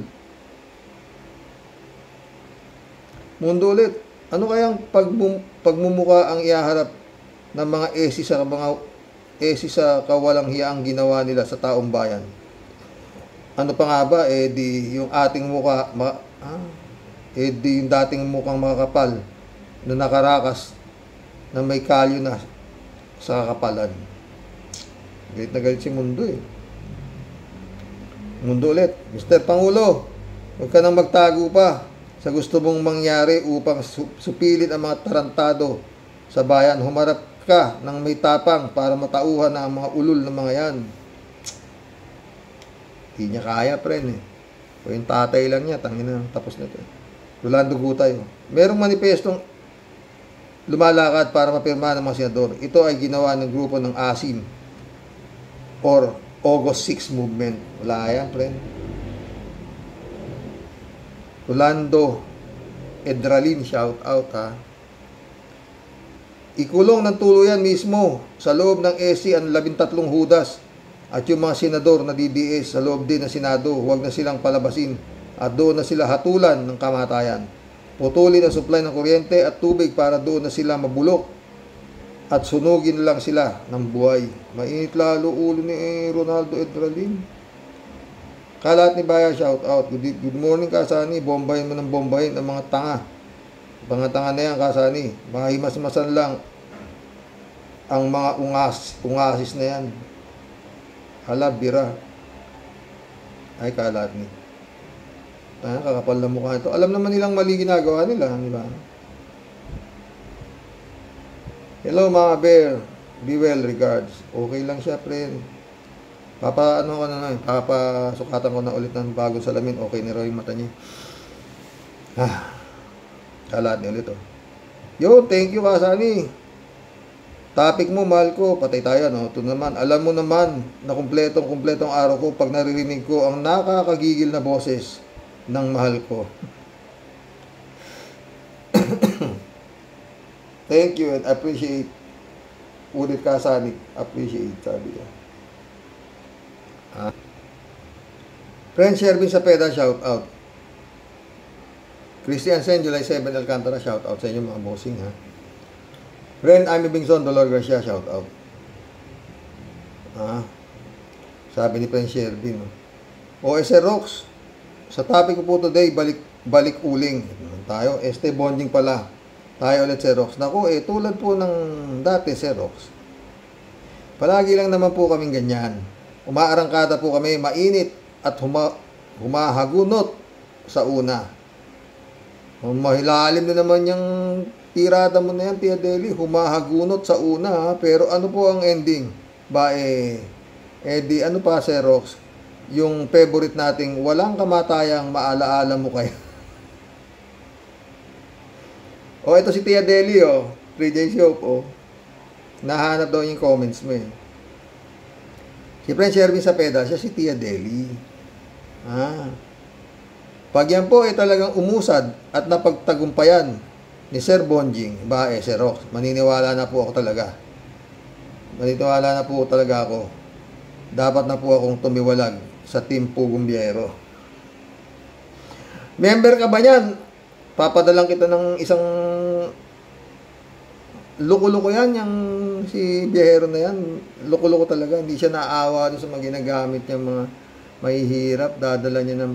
Mundo ulit, ano kayang pagmumuka ang ihaharap ng mga esi sa kawalang hiyaang ginawa nila sa taong bayan? Ano pa nga ba, di yung ating muka, di yung dating mukhang makakapal na nakarakas na may kalyo na sa kakapalan. Galit na galit si Mundo eh. Mundo ulit, Mr. Pangulo, huwag ka nang magtago pa sa gusto mong mangyari upang supilit ang mga tarantado sa bayan. Humarap ka ng may tapang para matauhan na ang mga ulol ng mga yan. Hindi niya kaya, friend eh. O yung tatay lang niya, tangin na, tapos na ito. Rolando Gutay. Merong manifestong lumalakad para mapirma ng mga senador. Ito ay ginawa ng grupo ng ASIM or August 6 Movement. Wala yan, friend. Rolando Edralin, shout out ha. Ikulong ng tuluyan mismo sa loob ng EC ang 13 hudas. At yung mga senador na DDS sa loob din ng Senado, huwag na silang palabasin at doon na sila hatulan ng kamatayan. Putulin ang supply ng kuryente at tubig para doon na sila mabulok at sunugin lang sila ng buhay. Mainit lalo ulo ni Ronaldo Edralin. Kalat ni Baya, shout out. Good morning, Kasani. Bombayin mo ng bombayin ang mga tanga. Mga tanga na yan, Kasani. Mahimas-masan lang ang mga ungasis na yan. Hala, bira. Ay, kalat ni. Kakapal na mukha ito. Alam naman nilang mali ginagawa nila, di ba? Hello, mga bear. Be well, regards. Okay lang siya, friend. Papasukatan ko na ulit ng bagong salamin. Okay na raw yung mata niya. Kalat ni ulit, oh. Yo, thank you, Kasani. Topic mo, mahal ko, patay tayo, no? Ito naman, alam mo naman na kumpletong araw ko pag naririnig ko ang nakakagigil na boses ng mahal ko. Thank you and appreciate. Ulit Kasani, appreciate, sabi niya. Friend Shervin Sapeda, shout out. Christian Sen, July 7, Alcantara, shout out sa inyo mga bossing, ha. Friend Amy Bingson, Dolor Garcia, shout out. Sabi ni Friend Shervin, no? OSR Rocks, sa topic ko po today, balik uling. Tayo, bonding pala. Tayo ulit, Sir Rocks. Naku, tulad po ng dati, Sir Rocks. Palagi lang naman po kaming ganyan. Umaarangkada po kami, mainit at humahagunot sa una. Mahilalim na naman yung tirada mo na yan, Tia Deli, humahagunot sa una, ha? Pero ano po ang ending? Di ano pa, Sir Rox? Yung favorite nating, walang kamatayang maalaala mo kayo. Ito si Tia Deli, 3J Shop, nahanap daw yung comments mo, eh. Si Friend Shervin Sapeda, siya si Tia Deli. Pag yan po ay talagang umusad at napagtagumpayan ni Sir Bonjing, Sir Rox, maniniwala na po ako talaga. Maniniwala na po talaga ako. Dapat na po akong tumiwalag sa Team Pugong Biyahero. Member ka ba niyan? Papadalang kita ng isang luko-luko yan, yung si Biyahero na yan. Luko-luko talaga. Hindi siya naawa sa mga ginagamit niya, mga mahihirap. Dadala niya ng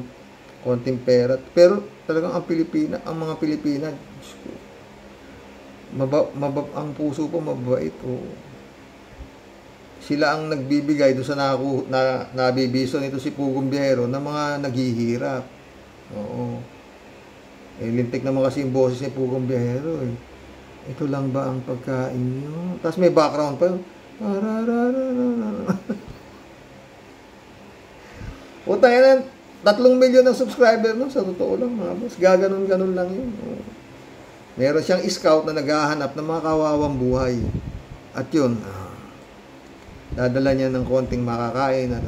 konting pera. Pero talagang ang mga Pilipina, ang puso po mabait. Sila ang nagbibigay doon sa nabibiso nito si Pugong Biyahero ng mga naghihirap. Lintik naman kasi yung boses ni Pugong Biyahero, Ito lang ba ang pagkain nyo? Tapos may background pa yun. Utang yan, 3 milyon ng subscriber, no? Sa totoo lang, mga boss. Gaganon-ganon lang yun. Meron siyang scout na naghahanap ng mga kawawang buhay. At yun, dadala niya ng konting makakain. At,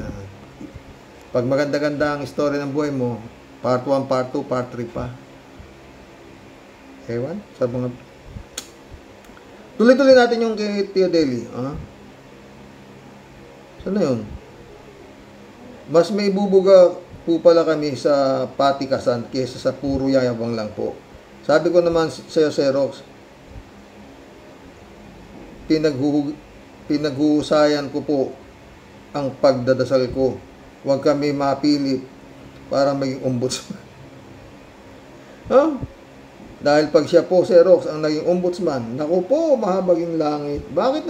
pag maganda-ganda ang story ng buhay mo, part 1, part 2, part 3 pa. Ewan, sa mga... Tuloy-tuloy natin yung kay Tia Deli. Saan na yun? Mas may bubuga po pala kami sa patikasan kaysa sa puro yayabang lang po. Sabi ko naman sa'yo, Xerox, pinaghuhusayan ko po ang pagdadasal ko. Huwag kami mapilit para maging ombudsman. Dahil pag siya po, Xerox, ang naging ombudsman, naku po, mahabaging langit. Bakit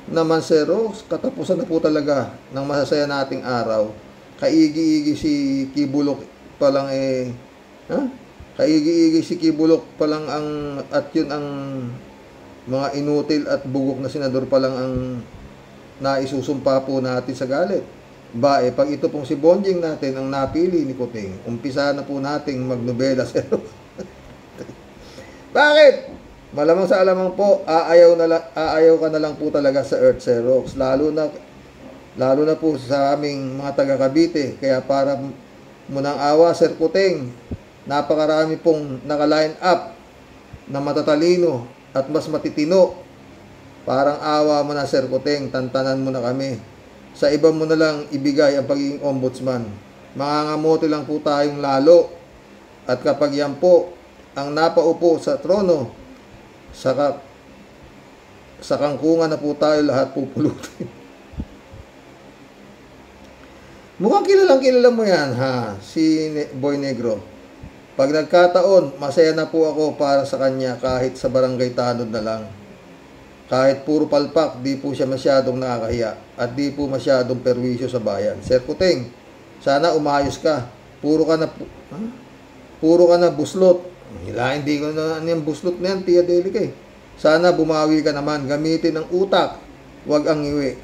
naman, Xerox? Katapusan na po talaga ng masasaya nating araw. Kaigi-igi si Kibulok pa lang Kaigi-igi si Kibulok pa lang at yun ang mga inutil at bugok na senador pa lang ang naisusumpa po natin sa galit. Pag ito pong si Bonjing natin ang napili ni Kuting, umpisa na po nating magnobela, Xerox. Bakit? Malamang sa alamang po, aayaw ka na lang po talaga sa Earth, Xerox. Lalo na po sa aming mga taga Cavite. Kaya para mo ng awa, Sir Kuting, napakarami pong naka-line up na matatalino at mas matitino. Parang awa mo na, Sir Kuting, tantanan mo na kami. Sa iba mo na lang ibigay ang pagiging ombudsman. Mangangamote lang po tayong lalo. At kapag yan po ang napaupo sa trono, sa kangkungan na po tayo lahat pupulutin. Mukhang kilala mo yan, si Boy Negro. Pag nagkataon, masaya na po ako para sa kanya kahit sa barangay tanod na lang. Kahit puro palpak, di po siya masyadong nakakahiya at di po masyadong perwisyo sa bayan. Sir Kuting, sana umayos ka. Puro ka na buslot. Hindi ko na yung buslot na yan, Tia Deli kay. Sana bumawi ka naman. Gamitin ang utak. Huwag ang iwi.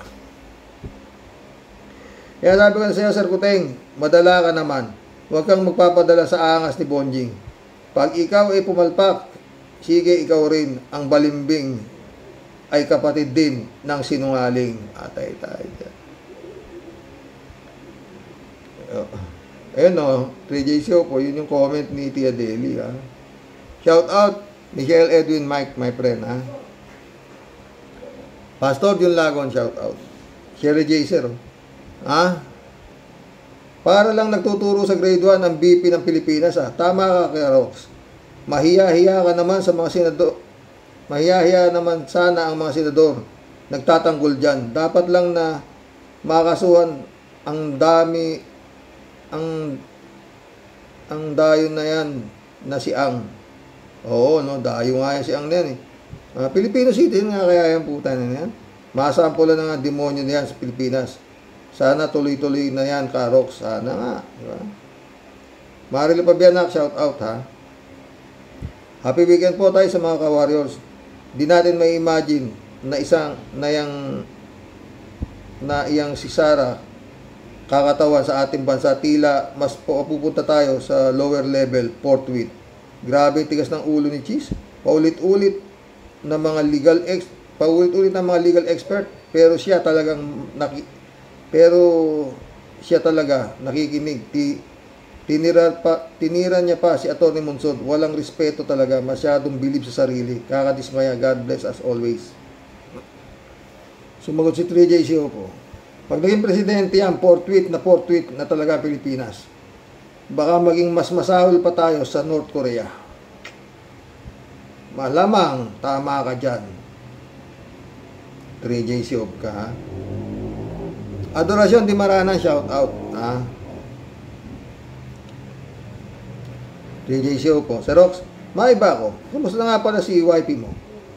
Kaya sabi ko na sa'yo, Sir Kuting, madala ka naman. Huwag kang magpapadala sa angas ni Bonjing. Pag ikaw ay pumalpak, sige ikaw rin ang balimbing ay kapatid din ng sinungaling. Atay tayo dyan. Ayun o, 3J Show po, yun yung comment ni Tia Deli. Shout out, Michael Edwin Mike, my friend. Pastor Jun Lagon, shout out. Sherry Jaser. Para lang nagtuturo sa grade 1 ang BP ng Pilipinas. Tama ka, Xerox. Mahiya-hiya ka naman sa mga senador. Mahiya-hiya naman sana ang mga senador. Nagtatanggol dyan. Dapat lang na makasuhan ang dami ang dayon na yan na si Ang. Oo, no, dayo nga yan si Ang na yan Filipino citizen nga kaya yan puta na yan. Masampulan na nga demonyo na yan sa Pilipinas. Sana tuloy-tuloy na yan, Karox. Sana nga. Diba? Marilo Pabianak, shout out Happy weekend po tayo sa mga ka-warriors. Di natin may imagine na iyang si Sarah kakatawan sa ating bansa, tila mas pupunta tayo sa lower level, forthwith. Grabe tigas ng ulo ni Cheese. Paulit-ulit ng mga legal expert, pero siya talaga nakikinig. Tinira niya pa si Atty. Monsod. Walang respeto talaga, masyadong bilib sa sarili. Kakadismaya. God bless as always. Sumagot si 3J Show po. Pag naging presidente yan, forthwith na talaga Pilipinas. Baka maging mas masahol pa tayo sa North Korea. Malamang, tama ka dyan. 3J Show ka, Adorasyon Di Maranan, shout out. 3J Show po. Xerox, maiba ko. Kumusta nga pala si YP mo?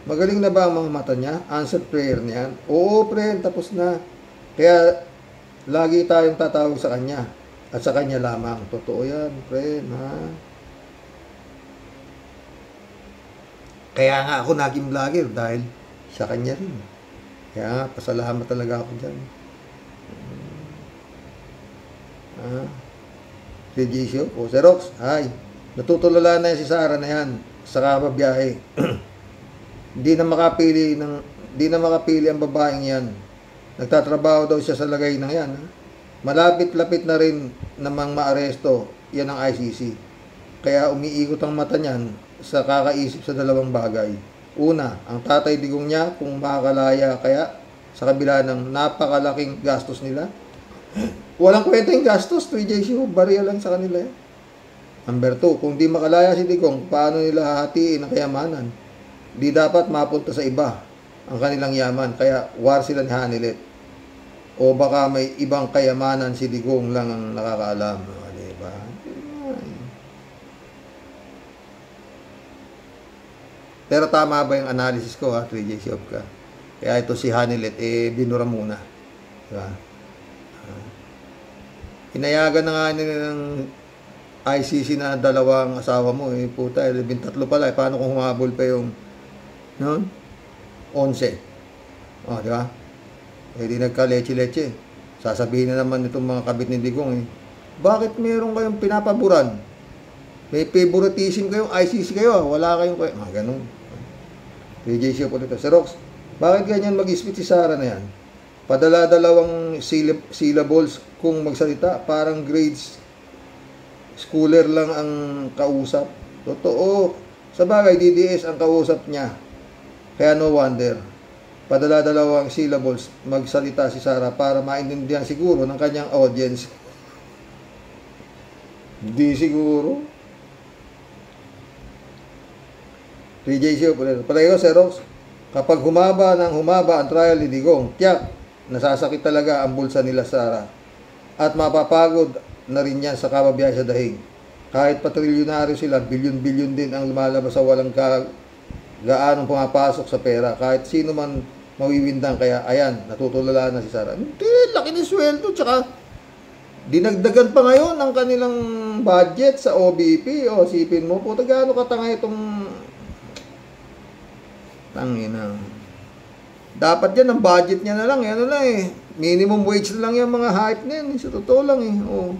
Magaling na ba ang mga mata niya? Answered prayer niyan? Oo, friend, tapos na. Kaya, lagi tayong tatawag sa kanya. At sa kanya lamang. Totoo yan, friend, Kaya nga ako naging vlogger dahil sa kanya rin. Kaya nga, pasalamat talaga ako dyan. Si Jisho, o si Rox, hi. Natutulala na yan si Sarah na yan sa kababiyahe. Hindi na makapili ang babaeng yan. Nagtatrabaho daw siya sa lagay ng yan. Malapit-lapit na rin namang maaresto yan ang ICC. Kaya umiikot ang mata niyan sa kakaisip sa dalawang bagay. Una, ang tatay digong niya kung makakalaya kaya sa kabila ng napakalaking gastos nila. Walang kwenta yung gastos, 3 JCO, bariya lang sa kanila. Number 2, kung di makalaya si Digong, paano nila hahatiin ang kayamanan? Di dapat mapunta sa iba ang kanilang yaman, kaya war sila ni Hanilet. O baka may ibang kayamanan si Digong lang ang nakakaalam. Diba? Pero tama ba yung analysis ko, 3J Shop ka? Kaya ito si Hanilet, binura muna. Diba? Hinayagan na nga ng ICC na dalawang asawa mo. Puta, 13 pala. Paano kung humabol pa yung 11? O, di ba? Di nagka-leche-leche. Sasabihin na naman itong mga kabit ni Digong, bakit meron kayong pinapaboran? May favoritism kayong ICC kayo, wala kayong ganun. PJ siya po dito. Si Rox, bakit ganyan mag-spit si Sarah na yan? Padala-dalawang syllables kung magsalita, parang grades schooler lang ang kausap. Totoo. Sa bagay, DDS ang kausap niya. Kaya no wonder. Padala-dalawang syllables magsalita si Sarah para maintindihan siguro ng kanyang audience. Hindi siguro. PJ po dito. Palagi ko, Sir Rox, kapag humaba ang trial ni Digong, tiyak, nasasakit talaga ang bulsa nila Sarah. At mapapagod na rin yan sa kababiyahe sa dahig. Kahit patrilyonaryo sila, bilyon-bilyon din ang lumalabas sa walang gaanong pumapasok sa pera. Kahit sino man mawiwindang, kaya ayan, natutulala na si Sarah. Hindi, laki ni sweldo, tsaka dinagdagan pa ngayon ang kanilang budget sa OBP. O, sipin mo, puta, gaano katanga itong tangina. Dapat yan, ang budget niya na lang, yan na lang minimum wage na lang yung mga hype na yan, sa totoo lang oh.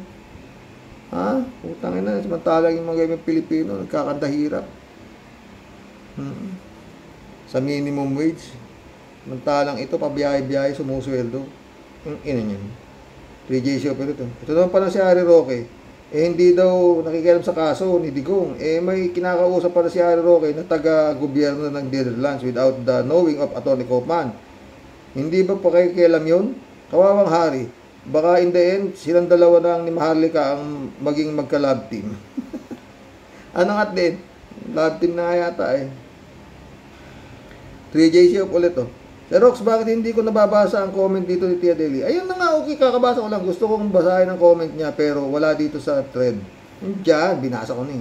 Putang ina, samantalang yung mga Pilipino nagkakandahirap sa minimum wage, samantalang ito pabiyahe-biyahe sumusweldo. Yung ina niyan 3J show pa ito naman pala si Harry Roque, hindi daw nakikialam sa kaso ni Digong. May kinakausap pala si Harry Roque na taga-gobyerno ng Netherlands without the knowing of Atty. Kaufman. Hindi ba pakikialam yun? Kawawang Harry. Baka in the end, silang dalawa na ni Maharlika ang maging magka-love team. Ano nga din? Love team na yata 3J show ulit Sir Rox, bakit hindi ko nababasa ang comment dito ni Tia Deli? Ayun na nga, okay, kakabasa ko lang. Gusto kong basahin ang comment niya, pero wala dito sa thread. Diyan, binasa ko na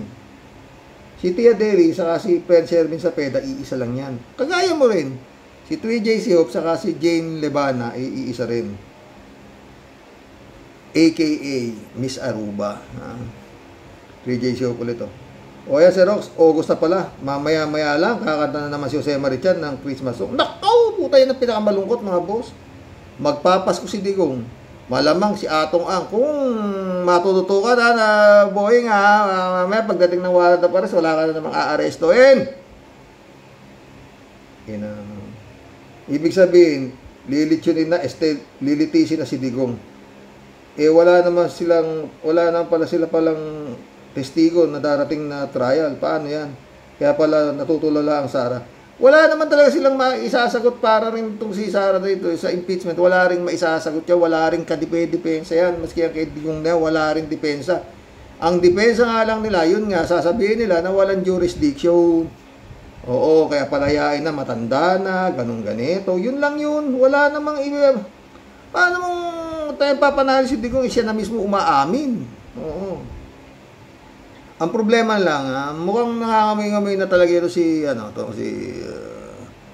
Si Tia Deli, saka si Prince Sherwin Sapeda, iisa lang yan. Kagaya mo rin. Si 3J Hope, saka si Jane Lebana, iisa rin. AKA Miss Aruba. 3J Hope ulit O yan, Sir Rox, August na pala. Mamaya-maya lang, kakanta na naman si Jose Marichan ng Christmas song. Nakaw! Puta yan ang pinakamalungkot, mga boss. Magpapasko si Digong. Malamang si Atong Ang. Kung matututukan na Boeing mamaya pagdating ng warrant of arrest, wala ka na namang aarestoin. Ibig sabihin, lilitisin na si Digong. Wala naman pala sila palang testigo na darating na trial. Paano yan? Kaya pala natutulala ang Sarah. Wala naman talaga silang maisasagot para rin itong si Sarah dito sa impeachment. Wala rin maisasagot yan. Wala rin kadipe-depensa yan. Maski ang kay Digong na, wala rin depensa. Ang depensa nga lang nila, yun nga, sasabihin nila na walang jurisdiction. Oo, kaya palayain na, matanda na, ganun ganito. Yun lang yun. Wala namang paano mong tayo papanali si Digong, siya na mismo umaamin. Oo. Ang problema lang, mukhang nangangamoy-ngamoy na talaga ito si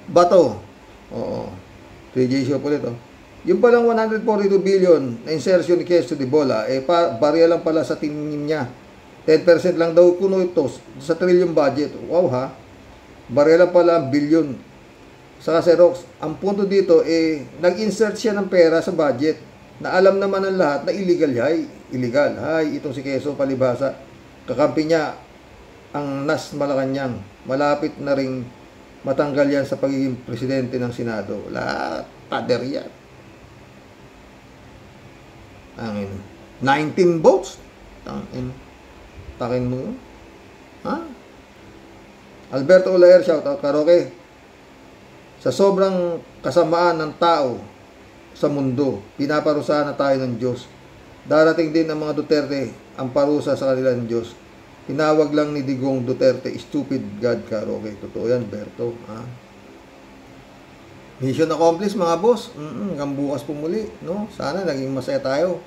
Bato. Oo. 3J show po nito. Yung palang 142 billion na insertion ni Quezon de Bola, barya lang pala sa tingin niya. 10% lang daw kuno ito sa trillion budget. Wow ha. Barela pala ang bilyon sa Xerox. Ang punto dito, nag-insert siya ng pera sa budget na alam naman ng lahat na illegal. Illegal. Itong si Quezon Palibhasa. Kakampi niya ang Nas Malacanang. Malapit na ring matanggal yan sa pagiging presidente ng Senado. Lahat, pader yan. 19 votes. Takin mo yun. Alberto Olaer, shout out, Karoke. Sa sobrang kasamaan ng tao sa mundo, pinaparusahan na tayo ng Diyos. Darating din ang mga Duterte ang parusa sa kanila ng Diyos. Tinawag lang ni Digong Duterte, stupid God, Karoke. Totoo yan, Berto. Mission accomplished, mga boss. Hanggang bukas po muli. No? Sana naging masaya tayo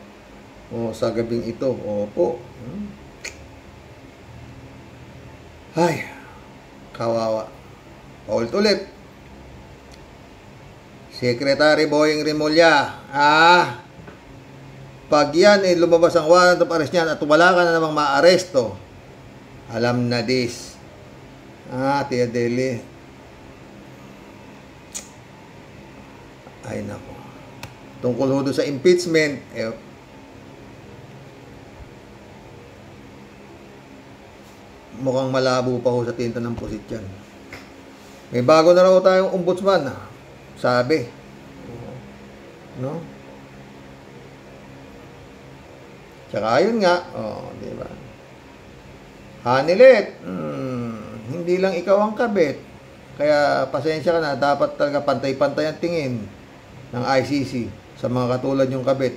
sa gabing ito. Opo. Ay, kawawa. Ulit-ulit. Secretary Boying Rimulya. Pag yan lumabas ang warrant of arrest niyan at wala ka na namang maaresto, alam na this. Tia Deli. Ay nako. Tungkol ho doon sa impeachment, mukhang malabo pa ho sa tinta ng pusit yan. May bago na raw tayong ombudsman. Sabi. No? Tsaka ayun nga. Di ba? Hanilet. Hindi lang ikaw ang kabit. Kaya pasensya ka na. Dapat talaga pantay-pantay ang tingin ng ICC sa mga katulad yung kabit.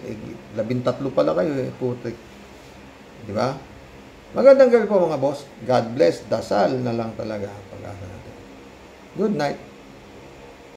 13 pala kayo putik. Di ba? Magandang gabi po mga boss. God bless. Dasal na lang talaga ang pag-asa natin. Good night.